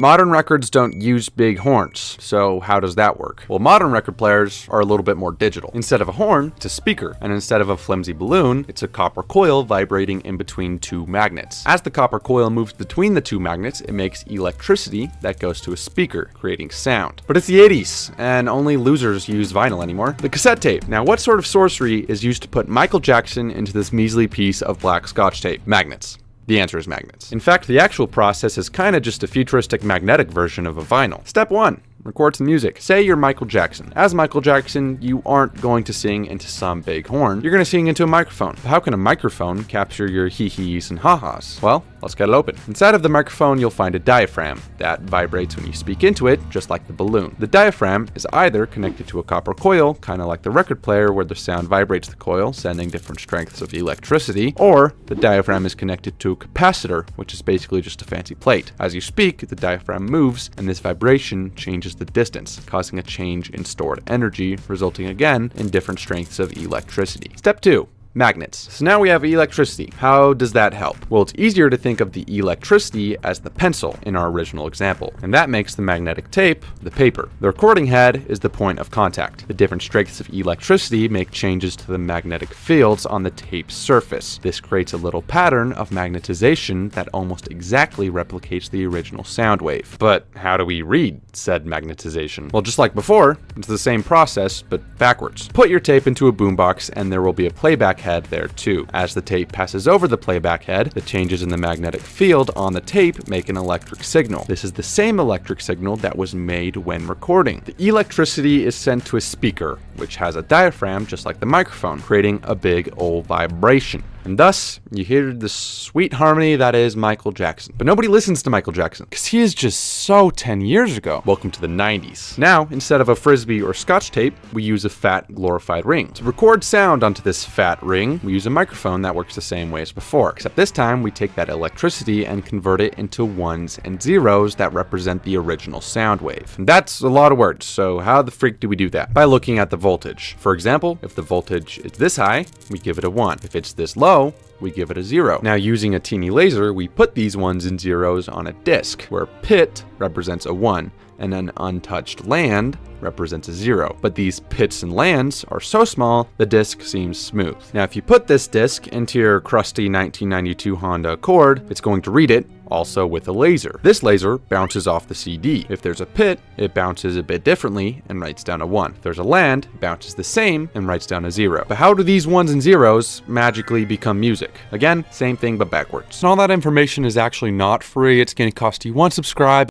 Modern records don't use big horns, so how does that work? Well, modern record players are a little bit more digital. Instead of a horn, it's a speaker, and instead of a flimsy balloon, it's a copper coil vibrating in between two magnets. As the copper coil moves between the two magnets, it makes electricity that goes to a speaker, creating sound. But it's the 80s, and only losers use vinyl anymore. The cassette tape. Now, what sort of sorcery is used to put Michael Jackson into this measly piece of black Scotch tape? Magnets. The answer is magnets. In fact, the actual process is kind of just a futuristic magnetic version of a vinyl. Step 1. Record some music. Say you're Michael Jackson. As Michael Jackson, you aren't going to sing into some big horn. You're going to sing into a microphone. But how can a microphone capture your hee-hees and ha-has? Well, let's get it open. Inside of the microphone, you'll find a diaphragm that vibrates when you speak into it, just like the balloon. The diaphragm is either connected to a copper coil, kind of like the record player where the sound vibrates the coil, sending different strengths of electricity, or the diaphragm is connected to a capacitor, which is basically just a fancy plate. As you speak, the diaphragm moves, and this vibration changes the distance, causing a change in stored energy, resulting again in different strengths of electricity. Step 2. Magnets. So now we have electricity. How does that help? Well, it's easier to think of the electricity as the pencil in our original example, and that makes the magnetic tape the paper. The recording head is the point of contact. The different strengths of electricity make changes to the magnetic fields on the tape's surface. This creates a little pattern of magnetization that almost exactly replicates the original sound wave. But how do we read said magnetization? Well, just like before, it's the same process, but backwards. Put your tape into a boombox and there will be a playback head there too. As the tape passes over the playback head, the changes in the magnetic field on the tape make an electric signal. This is the same electric signal that was made when recording. The electricity is sent to a speaker, which has a diaphragm just like the microphone, creating a big old vibration. And thus, you hear the sweet harmony that is Michael Jackson. But nobody listens to Michael Jackson, because he is just so 10 years ago. Welcome to the 90s. Now, instead of a frisbee or scotch tape, we use a fat, glorified ring. To record sound onto this fat ring, we use a microphone that works the same way as before, except this time we take that electricity and convert it into ones and zeros that represent the original sound wave. And that's a lot of words, so how the freak do we do that? By looking at the voltage. For example, if the voltage is this high, we give it a 1. If it's this low, we give it a 0. Now, using a teeny laser, we put these ones and zeros on a disc, where pit represents a 1, and an untouched land represents a 0. But these pits and lands are so small, the disc seems smooth. Now, if you put this disc into your crusty 1992 Honda Accord, it's going to read it, also with a laser. This laser bounces off the CD. If there's a pit, it bounces a bit differently and writes down a 1. If there's a land, it bounces the same and writes down a 0. But how do these ones and zeros magically become music? Again, same thing but backwards. And all that information is actually not free. It's going to cost you 1 subscribe